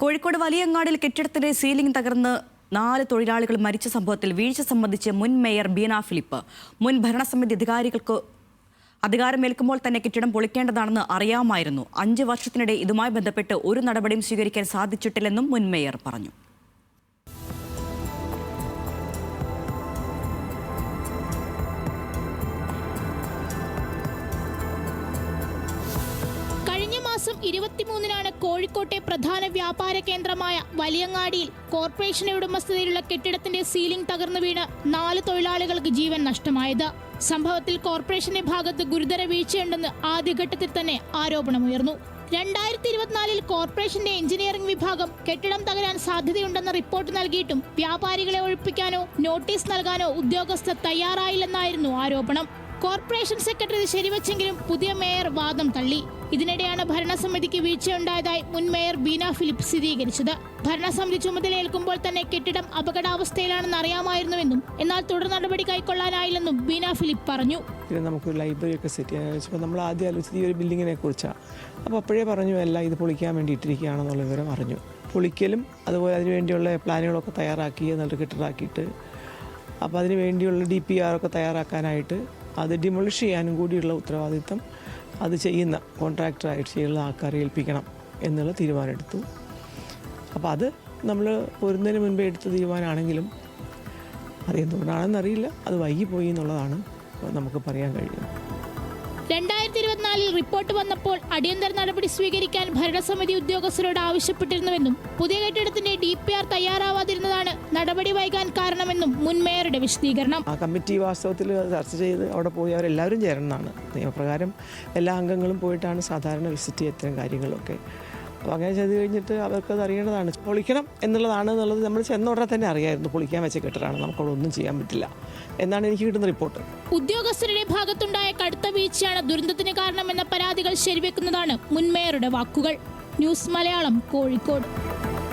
കോഴിക്കോട് വലിയങ്ങാടിൽ കെട്ടിടത്തിന്റെ സീലിംഗ് തകർന്ന് 4 തൊഴിലാളികൾ മരിച്ച സംഭവത്തിൽ വീഴ്ച സംബന്ധിച്ച് മുൻ മേയർ ബീന ഫിലിപ്പ് മുൻ ഭരണസമിതി അധികാരികൾക്ക് അധികാരമേൽക്കുമ്പോൾ തന്നെ കെട്ടിടം പൊളിക്കേണ്ടതാണെന്ന് അറിയാമായിരുന്നു. 5 വർഷത്തിനിടെ ഇതുമായി ബന്ധപ്പെട്ട് ഒരു നടപടിയും സ്വീകരിക്കാൻ സാധിച്ചിട്ടില്ലെന്നും മുൻ മേയർ പറഞ്ഞു. കഴിഞ്ഞ മാസം 23-നാണ് കോഴിക്കോട്ടെ പ്രധാന വ്യാപാര കേന്ദ്രമായ വലിയങ്ങാടിയിൽ കോർപ്പറേഷന്റെ ഉടമസ്ഥതയിലുള്ള കെട്ടിടത്തിന്റെ സീലിംഗ് തകർന്നു വീണ് 4 തൊഴിലാളികൾക്ക് ജീവൻ നഷ്ടമായത്. സംഭവത്തിൽ കോർപ്പറേഷന്റെ ഭാഗത്ത് ഗുരുതര വീഴ്ചയുണ്ടെന്ന് ആദ്യഘട്ടത്തിൽ തന്നെ ആരോപണമുയർന്നു. 2024-ൽ കോർപ്പറേഷന്റെ എഞ്ചിനീയറിംഗ് വിഭാഗം കെട്ടിടം തകരാൻ സാധ്യതയുണ്ടെന്ന റിപ്പോർട്ട് നൽകിയിട്ടും വ്യാപാരികളെ ഒഴിപ്പിക്കാനോ നോട്ടീസ് നൽകാനോ ഉദ്യോഗസ്ഥർ തയ്യാറായില്ലെന്നായിരുന്നു ആരോപണം. കോർപ്പറേഷൻ സെക്രട്ടറി ശരിവച്ചെങ്കിലും പുതിയ മേയർ വാദം തള്ളി. ഇതിനിടെയാണ് ഭരണസമിതിക്ക് വീഴ്ചയുണ്ടായതായി മുൻ മേയർ ബീന ഫിലിപ്പ് സ്ഥിരീകരിച്ചത്. ഭരണസമിതി ചുമതലയേൽക്കുമ്പോൾ തന്നെ കെട്ടിടം അപകടാവസ്ഥയിലാണെന്ന് അറിയാമായിരുന്നുവെന്നും എന്നാൽ തുടർ നടപടി കൈക്കൊള്ളാനായില്ലെന്നും ബീന ഫിലിപ്പ് പറഞ്ഞു. നമുക്ക് ലൈബ്രറി ഒക്കെ സെറ്റ് ചെയ്യാൻ വെച്ചപ്പോൾ നമ്മൾ ആദ്യം ആലോചിച്ചത് ഈ ഒരു ബിൽഡിങ്ങിനെ കുറിച്ചാണ്. അപ്പോൾ അപ്പോഴേ പറഞ്ഞു എല്ലാം ഇത് പൊളിക്കാൻ വേണ്ടി ഇട്ടിരിക്കുകയാണെന്നുള്ള വിവരം അറിഞ്ഞു. പൊളിക്കലും അതുപോലെ അതിനുവേണ്ടിയുള്ള പ്ലാനുകളൊക്കെ തയ്യാറാക്കി എന്നിട്ട് കെട്ടിടാക്കിയിട്ട് അപ്പോൾ അതിന് വേണ്ടിയുള്ള DPR ഒക്കെ തയ്യാറാക്കാനായിട്ട് അത് ഡിമോളിഷ് ചെയ്യാനും കൂടിയുള്ള ഉത്തരവാദിത്വം അത് ചെയ്യുന്ന കോൺട്രാക്ടറായിട്ട് ചെയ്യുന്ന ആൾക്കാരെ ഏൽപ്പിക്കണം എന്നുള്ള തീരുമാനമെടുത്തു. അപ്പോൾ അത് നമ്മൾ പോരുന്നതിന് മുൻപേ എടുത്ത തീരുമാനമാണെങ്കിലും അതെന്തുകൊണ്ടാണെന്നറിയില്ല, അത് വൈകിപ്പോയി എന്നുള്ളതാണ് നമുക്ക് പറയാൻ കഴിയുന്നത്. 2024-ൽ റിപ്പോർട്ട് വന്നപ്പോൾ അടിയന്തര നടപടി സ്വീകരിക്കാൻ ഭരണസമിതി ഉദ്യോഗസ്ഥരോട് ആവശ്യപ്പെട്ടിരുന്നുവെന്നും പുതിയ കെട്ടിടത്തിന്റെ DPR തയ്യാറാവാതിരുന്നതാണ് നടപടി വൈകാൻ കാരണമെന്നും മുൻ മേയറുടെ വിശദീകരണം. ആ കമ്മിറ്റി വാസ്തവത്തിൽ ചർച്ച ചെയ്ത് അവിടെ പോയി അവരെല്ലാവരും ചേരണമെന്നാണ് നിയമപ്രകാരം. എല്ലാ അംഗങ്ങളും പോയിട്ടാണ് സാധാരണ വിസിറ്റ് ചെയ്യുക ഇത്തരം കാര്യങ്ങളൊക്കെ. അപ്പോൾ അങ്ങനെ ചെയ്ത് കഴിഞ്ഞിട്ട് അവർക്കത് അറിയേണ്ടതാണ്. പൊളിക്കണം എന്നുള്ളത് നമ്മൾ ചെന്നോടെ തന്നെ അറിയായിരുന്നു. പൊളിക്കാൻ വെച്ച കെട്ടിടമാണ്, നമുക്കവിടെ ഒന്നും ചെയ്യാൻ പറ്റില്ല എന്നാണ് എനിക്ക് കിട്ടുന്ന റിപ്പോർട്ട്. ഉദ്യോഗസ്ഥരുടെ ഭാഗത്തുണ്ടായ കടുത്ത വീഴ്ചയാണ് ദുരന്തത്തിന് കാരണമെന്ന പരാതികൾ ശരിവെക്കുന്നതാണ് മുൻ മേയറുടെ വാക്കുകൾ. ന്യൂസ് മലയാളം, കോഴിക്കോട്.